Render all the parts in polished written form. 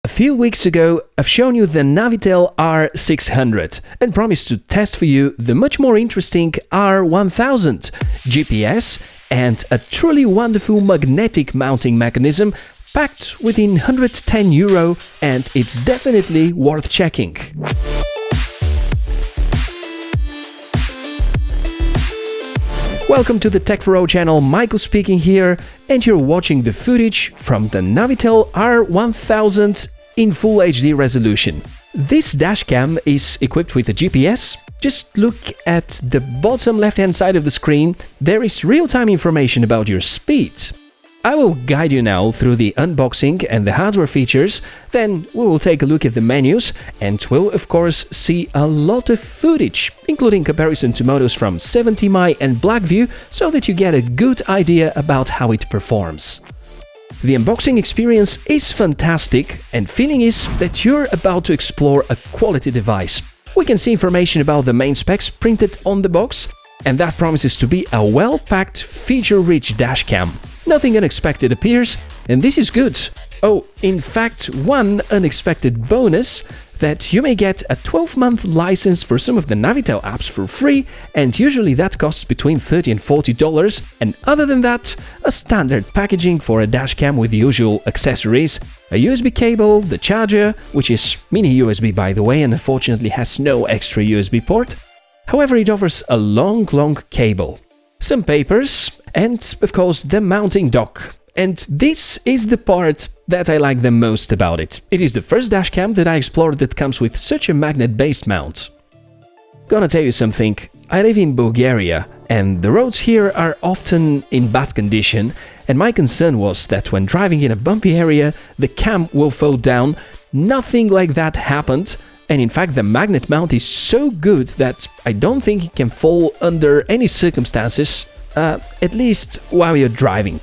A few weeks ago, I've shown you the Navitel R600 and promised to test for you the much more interesting R1000 GPS and a truly wonderful magnetic mounting mechanism packed within €110, and it's definitely worth checking. Welcome to the Tech4O channel, Michael speaking here, and you're watching the footage from the Navitel R1000 in Full HD resolution. This dashcam is equipped with a GPS. Just look at the bottom left-hand side of the screen, there is real-time information about your speed. I will guide you now through the unboxing and the hardware features, then we will take a look at the menus and we'll of course see a lot of footage, including comparison to models from Mai and Blackvue, so that you get a good idea about how it performs. The unboxing experience is fantastic, and feeling is that you're about to explore a quality device. We can see information about the main specs printed on the box, and that promises to be a well-packed, feature-rich dashcam. Nothing unexpected appears, and this is good. Oh, in fact, one unexpected bonus, that you may get a 12-month license for some of the Navitel apps for free, and usually that costs between $30 and $40, and other than that, a standard packaging for a dashcam with the usual accessories, a USB cable, the charger, which is mini USB by the way and unfortunately has no extra USB port. However, it offers a long cable, some papers, and of course the mounting dock. And this is the part that I like the most about it. It is the first dashcam that I explored that comes with such a magnet-based mount. Gonna tell you something, I live in Bulgaria, and the roads here are often in bad condition, and my concern was that when driving in a bumpy area, the cam will fall down. Nothing like that happened. And in fact, the magnet mount is so good that I don't think it can fall under any circumstances, at least while you're driving.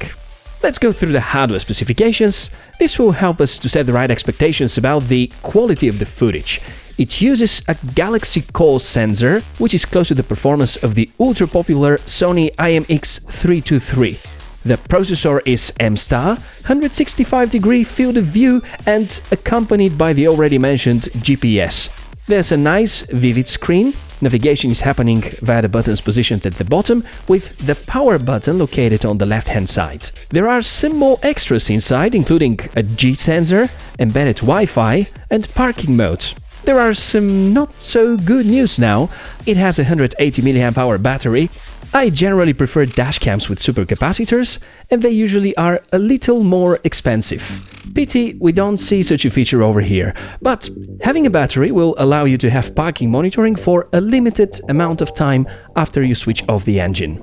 Let's go through the hardware specifications. This will help us to set the right expectations about the quality of the footage. It uses a Galaxycore sensor, which is close to the performance of the ultra-popular Sony IMX323. The processor is Mstar, 165-degree field of view, and accompanied by the already mentioned GPS. There's a nice, vivid screen. Navigation is happening via the buttons positioned at the bottom, with the power button located on the left-hand side. There are some more extras inside, including a G sensor, embedded Wi-Fi, and parking mode. There are some not so good news now. It has a 180 mAh battery. I generally prefer dashcams with supercapacitors, and they usually are a little more expensive. Pity we don't see such a feature over here, but having a battery will allow you to have parking monitoring for a limited amount of time after you switch off the engine.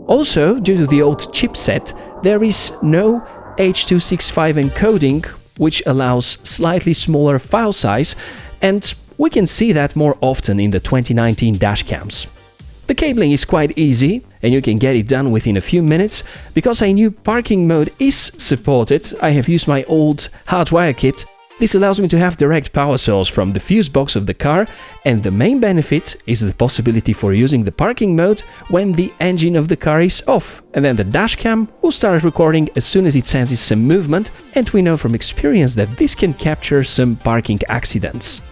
Also, due to the old chipset, there is no H.265 encoding, which allows slightly smaller file size, and we can see that more often in the 2019 dashcams. The cabling is quite easy, and you can get it done within a few minutes. Because a new parking mode is supported, I have used my old hardwire kit. This allows me to have direct power source from the fuse box of the car, and the main benefit is the possibility for using the parking mode when the engine of the car is off, and then the dashcam will start recording as soon as it senses some movement, and we know from experience that this can capture some parking accidents.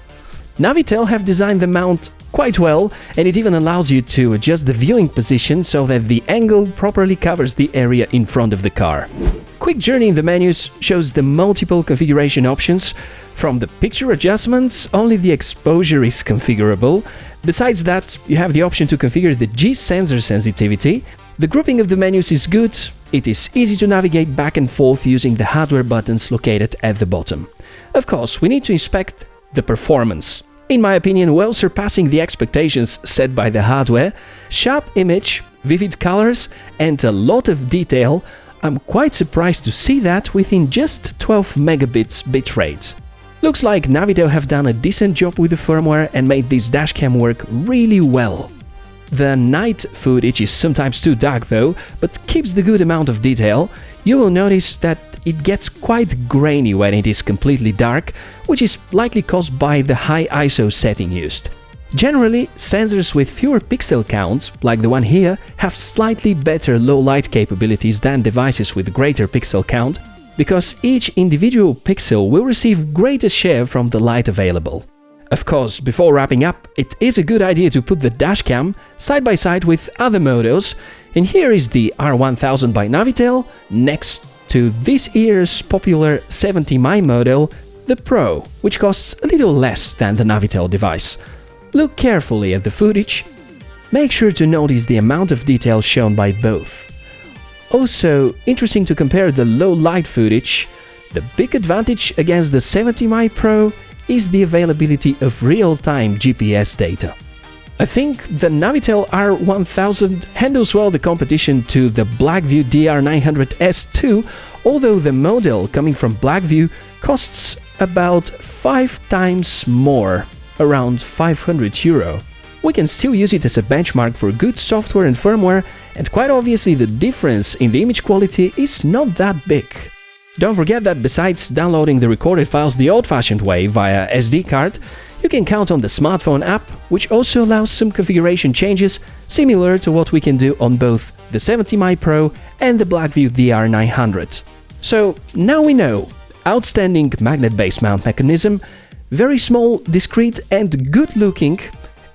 Navitel have designed the mount quite well, and it even allows you to adjust the viewing position so that the angle properly covers the area in front of the car. Quick journey in the menus shows the multiple configuration options. From the picture adjustments, only the exposure is configurable. Besides that, you have the option to configure the G sensor sensitivity. The grouping of the menus is good. It is easy to navigate back and forth using the hardware buttons located at the bottom. Of course, we need to inspect the performance. In my opinion, well surpassing the expectations set by the hardware. Sharp image, vivid colors, and a lot of detail. I'm quite surprised to see that within just 12 megabits bitrate. Looks like Navitel have done a decent job with the firmware and made this dashcam work really well. The night footage is sometimes too dark though, but keeps the good amount of detail. You will notice that it gets quite grainy when it is completely dark, which is likely caused by the high ISO setting used. Generally, sensors with fewer pixel counts, like the one here, have slightly better low light capabilities than devices with greater pixel count, because each individual pixel will receive greater share from the light available. Of course, before wrapping up, it is a good idea to put the dashcam side by side with other models, and here is the R1000 by Navitel next to this year's popular 70mm model, the Pro, which costs a little less than the Navitel device. Look carefully at the footage. Make sure to notice the amount of detail shown by both. Also, interesting to compare the low light footage. The big advantage against the 70mm Pro is the availability of real-time GPS data. I think the Navitel R1000 handles well the competition to the Blackvue DR900S2, although the model coming from Blackvue costs about 5 times more, around €500. We can still use it as a benchmark for good software and firmware, and quite obviously the difference in the image quality is not that big. Don't forget that besides downloading the recorded files the old-fashioned way via SD card, you can count on the smartphone app, which also allows some configuration changes similar to what we can do on both the 70mm Pro and the Blackvue DR900. So now we know: outstanding magnet-based mount mechanism, very small, discreet and good-looking,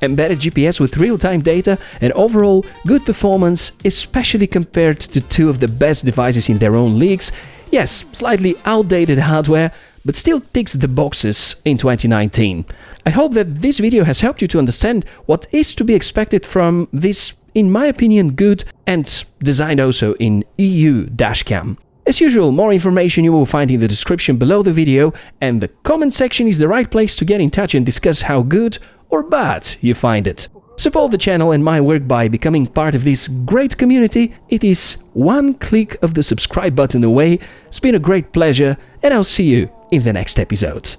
embedded GPS with real-time data, and overall good performance, especially compared to two of the best devices in their own leagues. Yes, slightly outdated hardware, but still ticks the boxes in 2019. I hope that this video has helped you to understand what is to be expected from this, in my opinion, good and designed also in EU dashcam. As usual, more information you will find in the description below the video, and the comment section is the right place to get in touch and discuss how good or bad you find it. Support the channel and my work by becoming part of this great community. It is one click of the subscribe button away. It's been a great pleasure, and I'll see you in the next episode.